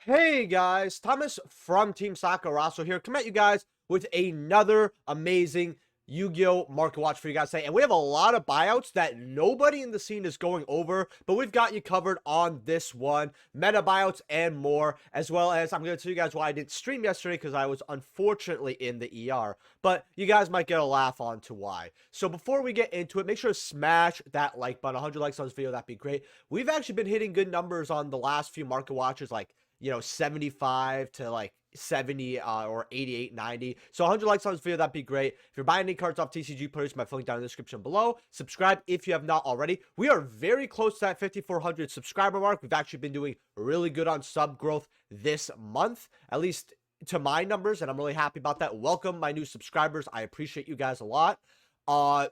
Hey guys, Thomas from Team Sakuraso here, come at you guys with another amazing Yu-Gi-Oh! Market watch for you guys today. And we have a lot of buyouts that nobody in the scene is going over, but we've got you covered on this one. Meta buyouts and more, as well as I'm going to tell you guys why I didn't stream yesterday because I was unfortunately in the ER. But you guys might get a laugh on to why. So before we get into it, make sure to smash that like button. 100 likes on this video, that'd be great. We've actually been hitting good numbers on the last few market watches, like 75 to like 70 or 88, 90. So 100 likes on this video, that'd be great. If you're buying any cards off TCG players, my link down in the description below. Subscribe if you have not already. We are very close to that 5,400 subscriber mark. We've actually been doing really good on sub growth this month, at least to my numbers, and I'm really happy about that. Welcome my new subscribers. I appreciate you guys a lot.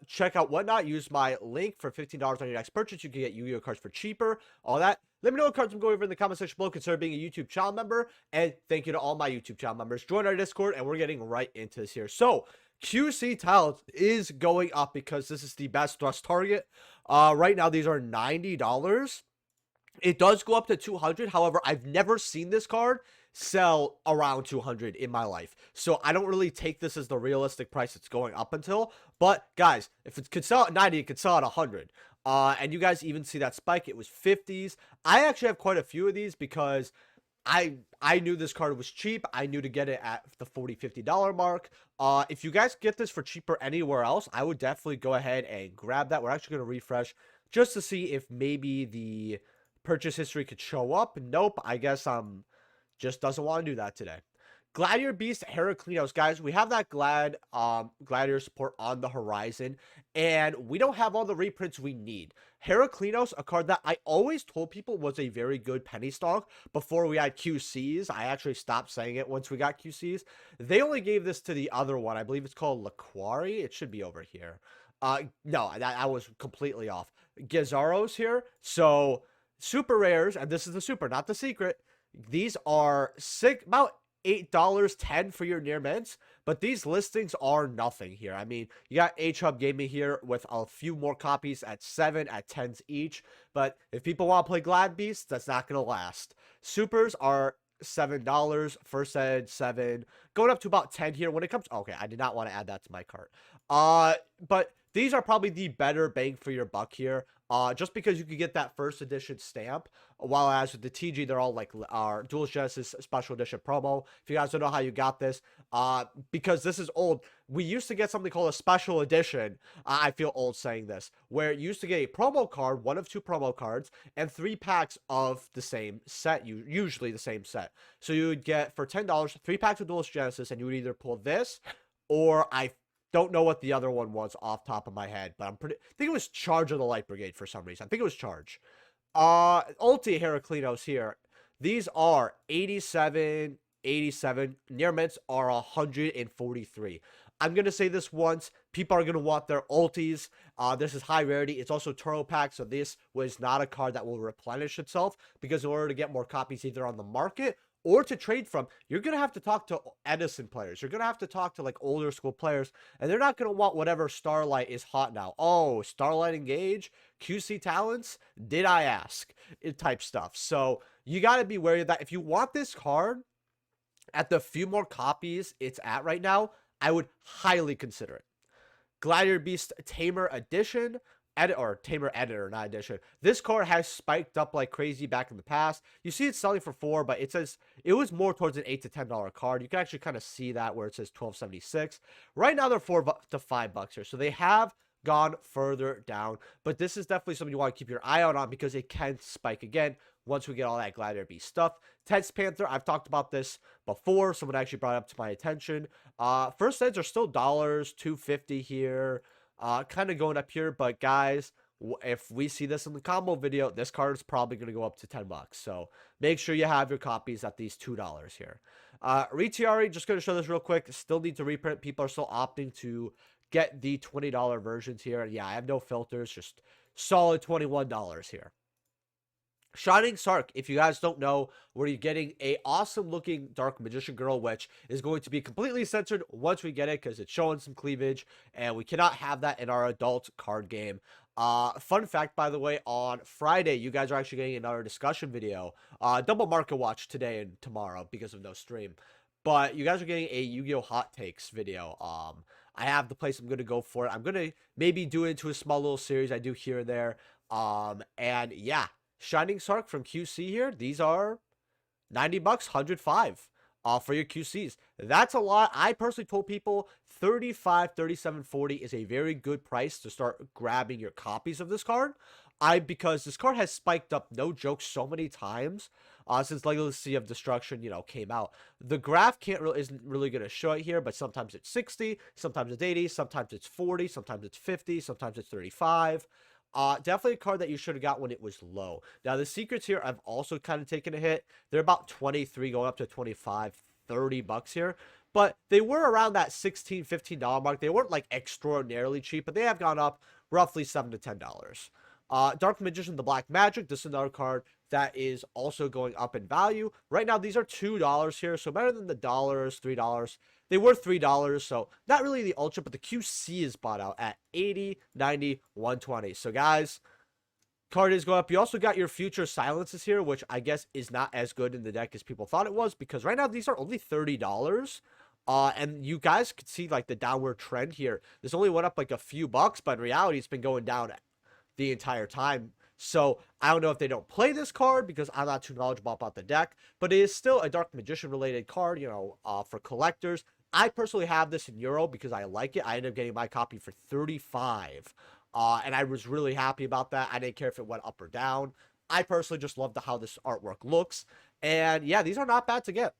Check out Whatnot. Use my link for $15 on your next purchase. You can get Yu-Gi-Oh cards for cheaper. All that. Let me know what cards I'm going over in the comment section below. Consider being a YouTube channel member. And thank you to all my YouTube channel members. Join our Discord, and we're getting right into this here. So, QCtis is going up because this is the best thrust target. Right now, these are $90. It does go up to 200. However, I've never seen this card sell around 200 in my life. So I don't really take this as the realistic price it's going up until. But guys, if it could sell at 90, it could sell at 100. And you guys even see that spike. It was 50s. I actually have quite a few of these because I knew this card was cheap. I knew to get it at the $40, $50 mark. If you guys get this for cheaper anywhere else, I would definitely go ahead and grab that. We're actually going to refresh just to see if maybe the purchase history could show up. Nope, I guess just doesn't want to do that today. Gladiator Beast Heraclinos, guys, we have that Gladiator support on the horizon, and we don't have all the reprints we need. Heraclinos, a card that I always told people was a very good penny stock before we had QCs. I actually stopped saying it once we got QCs. They only gave this to the other one. I believe it's called Laquari. It should be over here. No, I was completely off. Gizaros here. So, super rares, and this is the super, not the secret. These are about $8.10 for your near mints, but these listings are nothing here. I mean, you got H-Hub Gaming here with a few more copies at 7, at 10s each, but if people want to play Glad Beasts, that's not going to last. Supers are $7, first ed 7, going up to about 10 here when it comes. Okay, I did not want to add that to my cart. But these are probably the better bang for your buck here. Just because you could get that first edition stamp, while as with the TG, they're all like our Duelist Genesis special edition promo. If you guys don't know how you got this, because this is old, we used to get something called a special edition. I feel old saying this, where you used to get a promo card, one of 2 promo cards, and 3 packs of the same set, usually the same set. So you would get, for $10, 3 packs of Duelist Genesis, and you would either pull this, or I don't know what the other one was off top of my head, but I think it was Charge of the Light Brigade for some reason. I think it was Charge. Ulti Heraclinos here. These are 87, 87. Near mints are 143. I'm going to say this once. People are going to want their ultis. This is high rarity. It's also turbo pack, so this was not a card that will replenish itself, because in order to get more copies either on the market or to trade from, you're going to have to talk to Edison players. You're going to have to talk to like older school players, and they're not going to want whatever Starlight is hot now. Oh, Starlight Engage, QC Talents, did I ask? Type stuff. So you got to be wary of that. If you want this card at the few more copies it's at right now, I would highly consider it. Gladiator Beast Tamer Edition. Tamer Editor, not edition. This card has spiked up like crazy back in the past. You see it's selling for 4, but it says it was more towards an $8 to $10 card. You can actually kind of see that where it says $12.76. Right now they're $4 to $5 here, so they have gone further down. But this is definitely something you want to keep your eye out on, because it can spike again once we get all that Gladiator Beast stuff. Ted's Panther, I've talked about this before. Someone actually brought it up to my attention. First eds are still $2.50 here. Kind of going up here, but guys, if we see this in the combo video, this card is probably going to go up to $10. So make sure you have your copies at these $2 here. Retiari, just going to show this real quick. Still need to reprint. People are still opting to get the $20 versions here. Yeah, I have no filters, just solid $21 here. Shining Sarc, if you guys don't know, where you're getting a awesome looking Dark Magician Girl, which is going to be completely censored once we get it, because it's showing some cleavage, and we cannot have that in our adult card game. Fun fact, by the way, on Friday, you guys are actually getting another discussion video. Double market watch today and tomorrow because of no stream. But you guys are getting a Yu-Gi-Oh! Hot Takes video. I have the place I'm going to go for it. I'm going to maybe do it into a small little series I do here and there. And yeah, Shining Sarc from QC here. These are 90 bucks, 105 for your QCs. That's a lot. I personally told people 35, 37, 40 is a very good price to start grabbing your copies of this card. Because this card has spiked up, no joke, so many times since Legacy of Destruction, came out. The graph isn't really going to show it here, but sometimes it's 60, sometimes it's 80, sometimes it's 40, sometimes it's 50, sometimes it's 35. Definitely a card that you should have got when it was low. Now, the secrets here, I've also kind of taken a hit. They're about 23 going up to 25, 30 bucks here. But they were around that $16, $15 mark. They weren't like extraordinarily cheap, but they have gone up roughly $7 to $10. Dark Magician, the Black Magic. This is another card that is also going up in value. Right now, these are $2 here, so better than the dollars, $3. They were $3, so not really the Ultra, but the QC is bought out at 80, 90, 120. So, guys, card is going up. You also got your Future Silences here, which I guess is not as good in the deck as people thought it was, because right now these are only $30. And you guys could see, like, the downward trend here. This only went up, like, a few bucks, but in reality, it's been going down the entire time. So I don't know if they don't play this card because I'm not too knowledgeable about the deck, but it is still a Dark Magician related card, for collectors. I personally have this in Euro because I like it. I ended up getting my copy for 35, and I was really happy about that. I didn't care if it went up or down. I personally just love how this artwork looks, and yeah, these are not bad to get.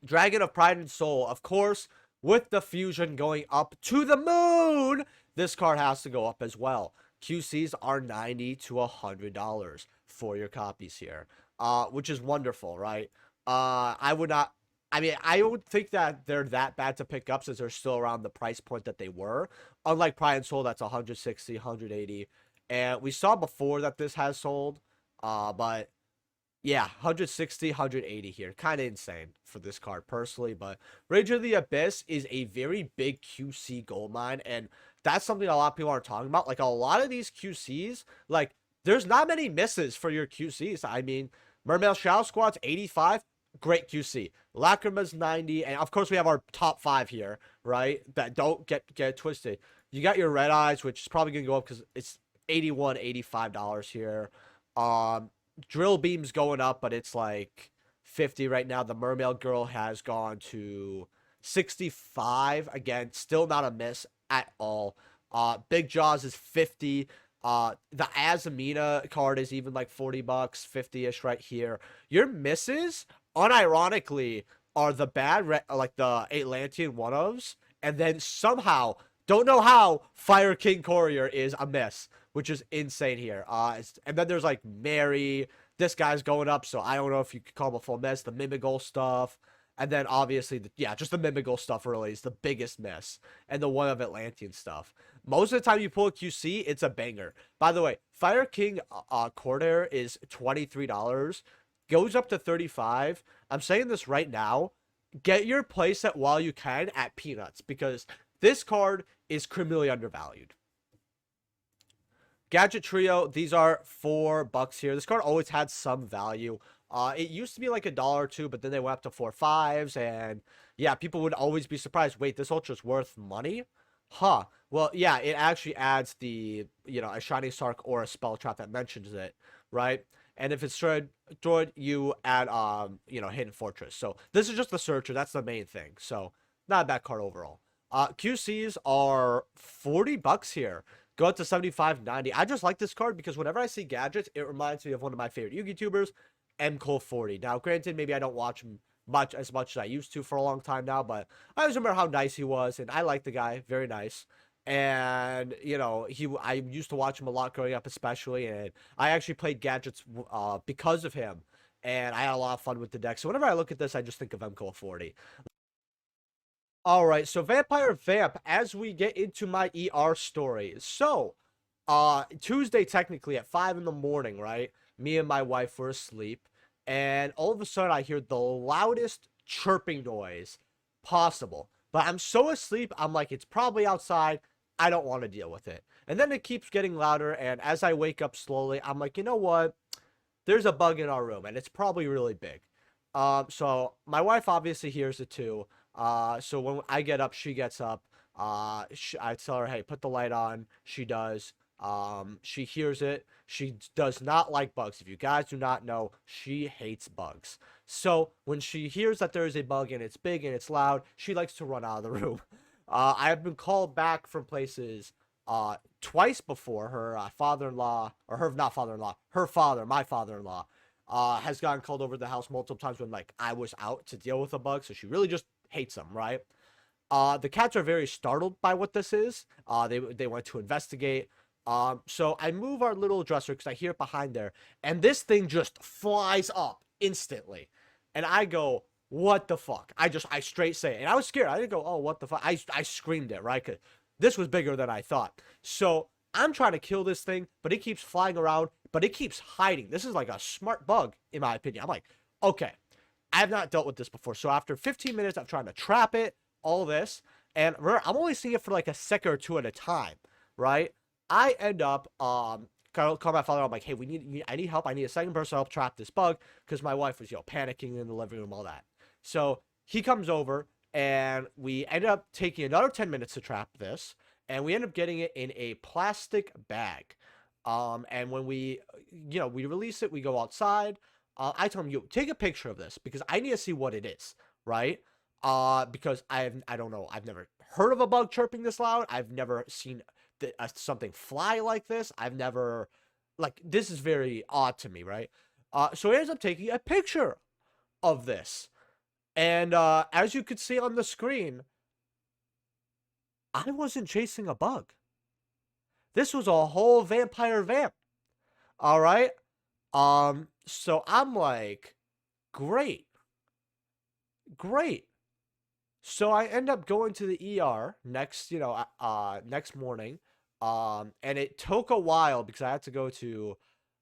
Dragon of Pride and Soul, of course, with the fusion going up to the moon, this card has to go up as well. QCs are $90 to $100 for your copies here, which is wonderful, right? I would think that they're that bad to pick up since they're still around the price point that they were. Unlike Pride and Soul, that's 160, 180. And we saw before that this has sold, but yeah, 160, 180 here. Kind of insane for this card personally, but Rage of the Abyss is a very big QC goldmine, and that's something a lot of people aren't talking about. Like, a lot of these QCs, like, there's not many misses for your QCs. I mean, Mermail Shadow Squad's 85, great QC. Lacrima's 90, and of course we have our top 5 here, right? That don't get twisted. You got your Red Eyes, which is probably going to go up because it's $81, $85 here. Drill Beam's going up, but it's like 50 right now. The Mermail Girl has gone to 65. Again, still not a miss at all. Big Jaws is 50. The Azamina card is even like 40 bucks, 50-ish right here. Your misses, unironically, are the bad, like the Atlantean one-ofs, and then somehow, don't know how, Fire King Courier is a miss, which is insane here. And then there's like Mary. This guy's going up, so I don't know if you could call him a full miss. The Mimigol stuff. And then obviously, just the Mimigol stuff really is the biggest miss. And the one of Atlantean stuff. Most of the time you pull a QC, it's a banger. By the way, Fire King Courier is $23. Goes up to 35. I'm saying this right now. Get your playset while you can at Peanuts, because this card is criminally undervalued. Gadget Trio, these are $4 here. This card always had some value. It used to be like $1 or $2, but then they went up to 4 5s, and yeah, people would always be surprised. Wait, this Ultra's worth money? Huh. Well, yeah, it actually adds the, a Shining Sarc or a Spell Trap that mentions it, right? And if it's droid, you add, Hidden Fortress. So this is just the Searcher. That's the main thing. So not a bad card overall. QCs are $40 here. Go up to 75, 90. I just like this card because whenever I see gadgets, it reminds me of one of my favorite Yu-Gi YouTubers, MCole40. Now, granted, maybe I don't watch him as much as I used to for a long time now, but I always remember how nice he was, and I like the guy. Very nice. And, I used to watch him a lot growing up, especially, and I actually played gadgets because of him, and I had a lot of fun with the deck. So whenever I look at this, I just think of MCole40. All right, so Vampire Vamp, as we get into my ER story. So, Tuesday, technically, at 5 in the morning, right? Me and my wife were asleep, and all of a sudden, I hear the loudest chirping noise possible. But I'm so asleep, I'm like, it's probably outside. I don't want to deal with it. And then it keeps getting louder. And as I wake up slowly, I'm like, you know what? There's a bug in our room and it's probably really big. So my wife obviously hears it too. So when I get up, she gets up. I tell her, hey, put the light on. She does. She hears it. She does not like bugs. If you guys do not know, she hates bugs. So when she hears that there is a bug and it's big and it's loud, she likes to run out of the room. I have been called back from places twice before. Her father-in-law, or her, not father-in-law, her father, my father-in-law, has gotten called over to the house multiple times when, like, I was out to deal with a bug. So she really just hates them, right? The cats are very startled by what this is. They went to investigate. So I move our little dresser because I hear it behind there, and this thing just flies up instantly. And I go, what the fuck? I straight say it. And I was scared. I didn't go, oh, what the fuck? I screamed it, right? Because this was bigger than I thought. So I'm trying to kill this thing, but it keeps flying around, but it keeps hiding. This is like a smart bug, in my opinion. I'm like, okay, I have not dealt with this before. So after 15 minutes of trying to trap it, all this, and I'm only seeing it for like a second or two at a time, right? I end up call my father. I'm like, hey, I need help. I need a second person to help trap this bug because my wife was, panicking in the living room, all that. So he comes over and we ended up taking another 10 minutes to trap this, and we end up getting it in a plastic bag. And when we release it, we go outside. I told him, take a picture of this because I need to see what it is, right? Because I don't know. I've never heard of a bug chirping this loud. I've never seen something fly like this. I've never, this is very odd to me, right? So he ends up taking a picture of this. And as you could see on the screen, I wasn't chasing a bug. This was a whole vampire vamp. All right. So I'm like, great. So I end up going to the ER next morning. And it took a while because I had to go to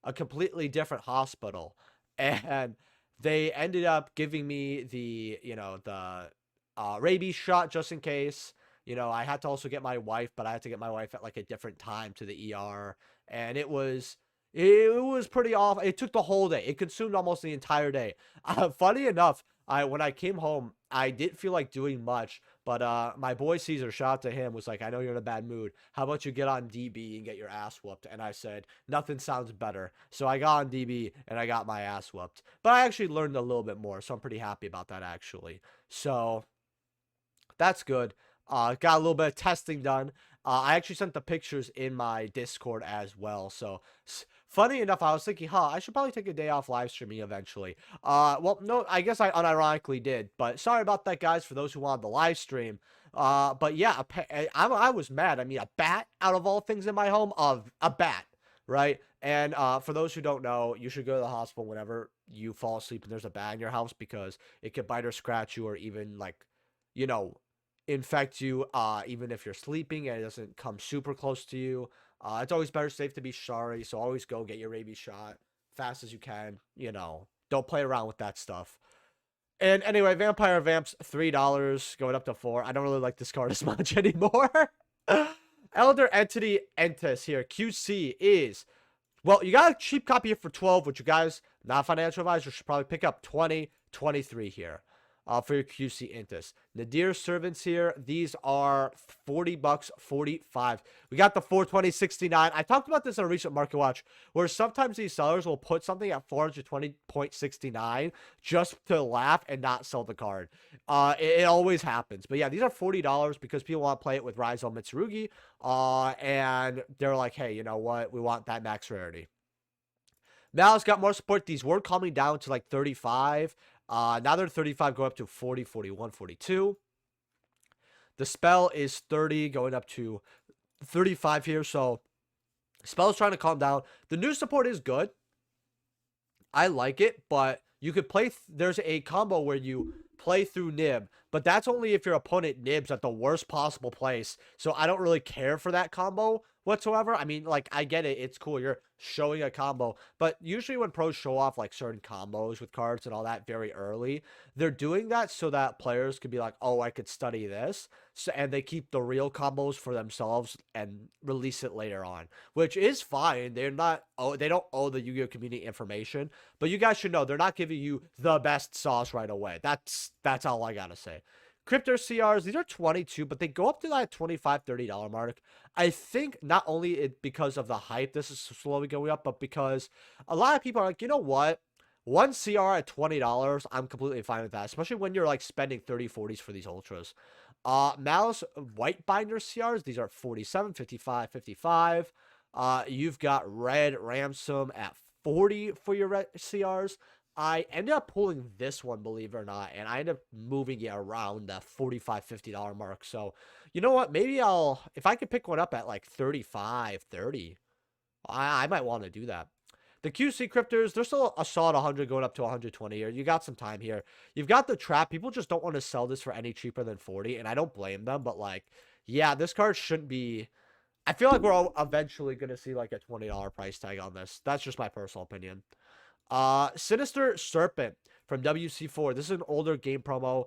a completely different hospital. And they ended up giving me the rabies shot just in case. I had to also get my wife, but I had to get my wife at like a different time to the ER. And it was pretty awful. It took the whole day. It consumed almost the entire day. Funny enough, when I came home, I didn't feel like doing much, but my boy Caesar, shout out to him, was like, I know you're in a bad mood. How about you get on DB and get your ass whooped? And I said, nothing sounds better. So I got on DB and I got my ass whooped. But I actually learned a little bit more, so I'm pretty happy about that, actually. So that's good. Got a little bit of testing done. I actually sent the pictures in my Discord as well. So funny enough, I was thinking, I should probably take a day off live streaming eventually. Well, no, I guess I unironically did. But sorry about that, guys, for those who wanted the live stream. But yeah, I was mad. I mean, a bat, out of all things in my home, a bat, right? And for those who don't know, you should go to the hospital whenever you fall asleep and there's a bat in your house because it could bite or scratch you or even, infect you even if you're sleeping and it doesn't come super close to you. It's always better safe to be sorry, so always go get your rabies shot fast as you can. Don't play around with that stuff. And anyway, Vampire Vamps, $3 going up to $4. I don't really like this card as much anymore. Elder Entity Entis here. QC is, well, you got a cheap copy here for 12, which you guys, not financial advisors, should probably pick up 20, 23 here. For your QCtis. Nadir servants here. These are $40, 45. We got the 420.69. I talked about this in a recent market watch where sometimes these sellers will put something at 420.69 just to laugh and not sell the card. It always happens. But yeah, these are $40 because people want to play it with Raizo Mitsurugi. And they're like, hey, you know what? We want that max rarity. Now it's got more support. These were coming down to like 35. Now they're 35, going up to 40, 41, 42. The spell is 30, going up to 35 here. So spell's trying to calm down. The new support is good. I like it, but you could play. There's a combo where you play through Nib, but that's only if your opponent nibs at the worst possible place. So I don't really care for that combo. whatsoever. I mean, like, I get it. It's cool. You're showing a combo. But usually when pros show off, like, certain combos with cards and all that very early, they're doing that so that players could be like, oh, I could study this. So, and they keep the real combos for themselves and release it later on, which is fine. They're not, oh, they don't owe the Yu-Gi-Oh community information, but you guys should know they're not giving you the best sauce right away. That's all I gotta say. Crypto CRs, these are 22, but they go up to that $25, $30 mark. I think not only because of the hype, this is slowly going up, but because a lot of people are like, you know what? One CR at $20, I'm completely fine with that, especially when you're like spending 30, 40s for these ultras. Malice white binder CRs, these are 47, 55, 55. You've got red ransom at 40 for your red CRs. I ended up pulling this one, believe it or not, and I ended up moving it around the $45, $50 mark. So, you know what? Maybe if I could pick one up at like 35, 30, I might want to do that. The QC cryptors, they're still a solid 100 going up to 120 here. You got some time here. You've got the trap. People just don't want to sell this for any cheaper than 40, and I don't blame them, but like, yeah, this card shouldn't be. I feel like we're all eventually going to see like a $20 price tag on this. That's just my personal opinion. Sinister Serpent from WC4. This is an older game promo.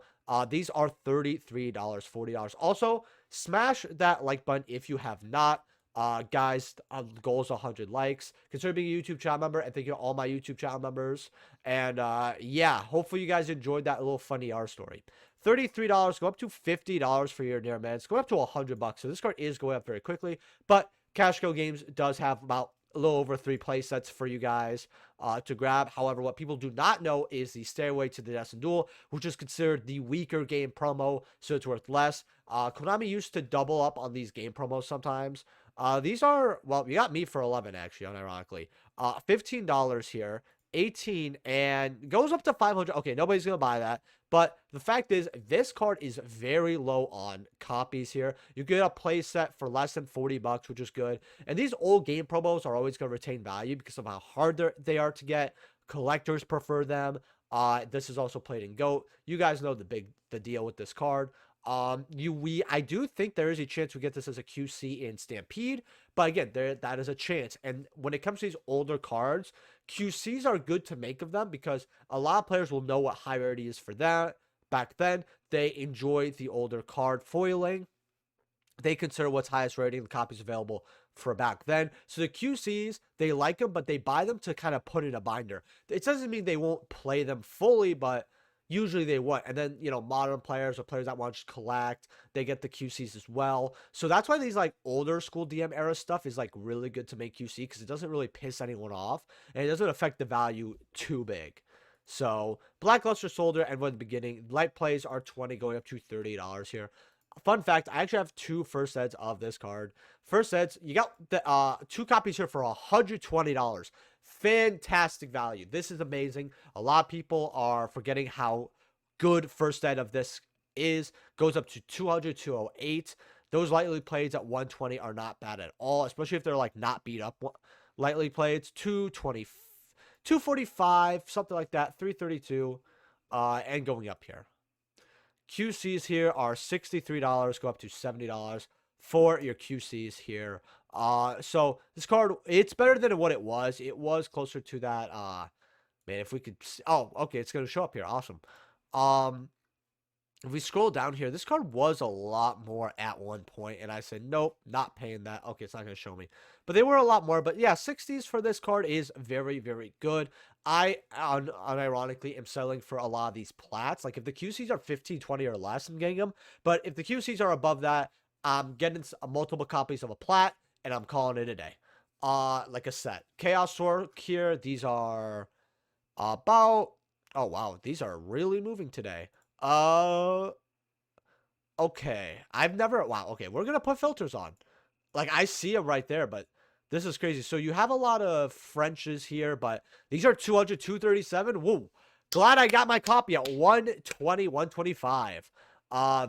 These are $33, $40. Also, smash that like button if you have not. Guys, goal is 100 likes. Consider being a YouTube channel member, and thank you to all my YouTube channel members. And yeah, hopefully you guys enjoyed that little funny R story. $33, go up to $50 for your near mids. Go up to $100. So this card is going up very quickly, but Cashco Games does have about a little over 3 play sets for you guys to grab. However, what people do not know is the Stairway to the Destined Duel, which is considered the weaker game promo, so it's worth less. Konami used to double up on these game promos sometimes. These are, well, you got me for 11 actually, unironically. $15 here, 18, and goes up to 500. Okay, nobody's gonna buy that. But the fact is, this card is very low on copies here. You get a play set for less than $40, which is good. And these old game promos are always going to retain value because of how hard they are to get. Collectors prefer them. This is also played in GOAT. You guys know the deal with this card. I do think there is a chance we get this as a QC in Stampede, but again, that is a chance. And when it comes to these older cards, QCs are good to make of them because a lot of players will know what high rarity is for that. Back then, they enjoyed the older card foiling. They consider what's highest rating the copies available for back then. So the QCs, they like them, but they buy them to kind of put in a binder. It doesn't mean they won't play them fully, but usually they would. And then, you know, modern players or players that want to just collect, they get the QCs as well. So that's why these like older school DM era stuff is like really good to make QC because it doesn't really piss anyone off and it doesn't affect the value too big. So Blackluster Soldier and from the beginning, light plays are 20 going up to $30 here. Fun fact, I actually have 2 first sets of this card. First sets, you got the 2 copies here for $120. Fantastic value. This is amazing. A lot of people are forgetting how good first set of this is. Goes up to 200, 208. Those lightly plays at 120 are not bad at all, especially if they're like not beat up lightly plays. 220, 245, something like that. 332, and going up here. QCs here are $63, go up to $70 for your QCs here. So this card, it's better than what it was. It was closer to that, man, if we could, oh, okay, it's going to show up here. Awesome. If we scroll down here, this card was a lot more at one point, and I said, nope, not paying that. Okay, it's not going to show me. But they were a lot more. But yeah, 60s for this card is very, very good. I, unironically, am selling for a lot of these plats. Like, if the QCs are 15, 20 or less, I'm getting them. But if the QCs are above that, I'm getting multiple copies of a plat, and I'm calling it a day. Like a set. Chaos Sarc here, these are about... Oh, wow, these are really moving today. Okay. I've never... Wow, okay, we're gonna put filters on. Like, I see them right there, but this is crazy. So you have a lot of Frenches here, but these are 200, 237. Whoa. Glad I got my copy at 120, 125.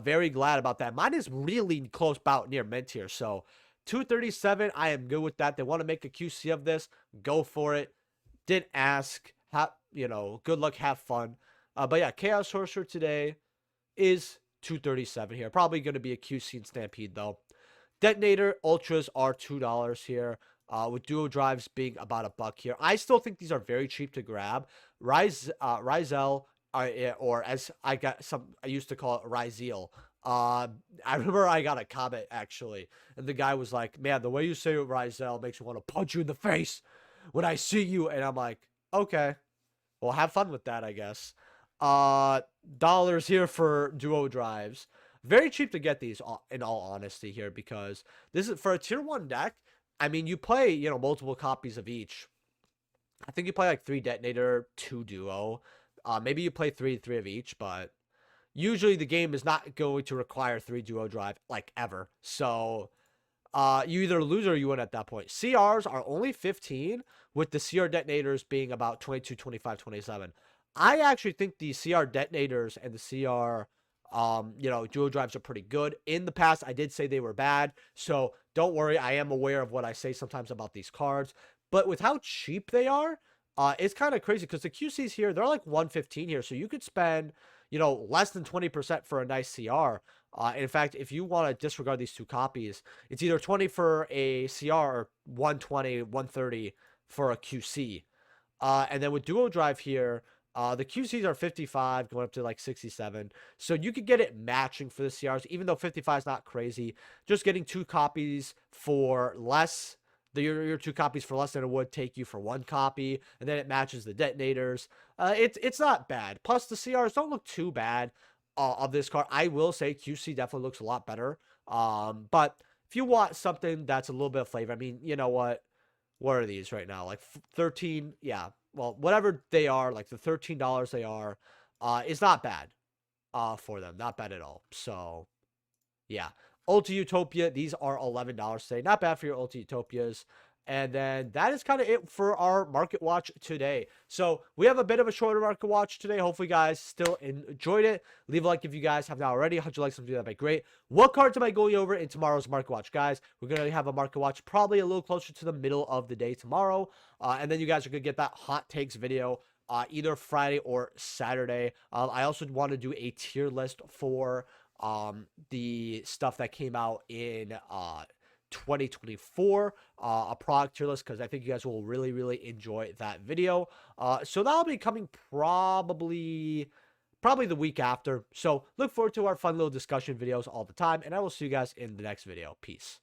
Very glad about that. Mine is really close bout near mint here, so 237, I am good with that. They want to make a QC of this, go for it. Didn't ask. You know, good luck, have fun. But yeah, Chaos Sorcerer today is 237 here. Probably going to be a QC and Stampede, though. Detonator Ultras are $2 here. With duo drives being about $1 here. I still think these are very cheap to grab. Rizel, or as I used to call it Rizel. I remember I got a comment actually, and the guy was like, "Man, the way you say Rizel makes me want to punch you in the face when I see you." And I'm like, "Okay, well, have fun with that, I guess." Dollars here for duo drives. Very cheap to get these, in all honesty here, because this is for a tier 1 deck. I mean, you play, multiple copies of each. I think you play like 3 detonator, 2 duo. Maybe you play 3 of each, but usually the game is not going to require 3 duo drive, like, ever. So, you either lose or you win at that point. CRs are only 15, with the CR detonators being about 22, 25, 27. I actually think the CR detonators and the CR, duo drives are pretty good. In the past, I did say they were bad, so don't worry. I am aware of what I say sometimes about these cards, but with how cheap they are, it's kind of crazy because the QCs here, they're like 115 here, so you could spend, less than 20% for a nice CR. In fact, if you want to disregard these 2 copies, it's either 20 for a CR or 120, 130 for a QC. And then with duo drive here, the QCs are 55, going up to like 67. So you could get it matching for the CRs, even though 55 is not crazy. Just getting 2 copies for less, your 2 copies for less than it would take you for 1 copy, and then it matches the detonators. It's not bad. Plus, the CRs don't look too bad of this card. I will say QC definitely looks a lot better. But if you want something that's a little bit of flavor, I mean, you know what? What are these right now? Like 13, yeah. Well, whatever they are, like the $13 they are, is not bad for them. Not bad at all. So, yeah. Ulti Utopia, these are $11 today. Not bad for your Ulti Utopias. And then that is kind of it for our market watch today. So we have a bit of a shorter market watch today. Hopefully you guys still enjoyed it. Leave a like if you guys have not already. 100 likes, that'd be great. What cards am I going over in tomorrow's market watch, guys? We're going to have a market watch probably a little closer to the middle of the day tomorrow. And then you guys are going to get that hot takes video either Friday or Saturday. I also want to do a tier list for the stuff that came out in 2024, a product tier list, because I think you guys will really enjoy that video. So that'll be coming probably the week after. So look forward to our fun little discussion videos all the time, and I will see you guys in the next video. Peace.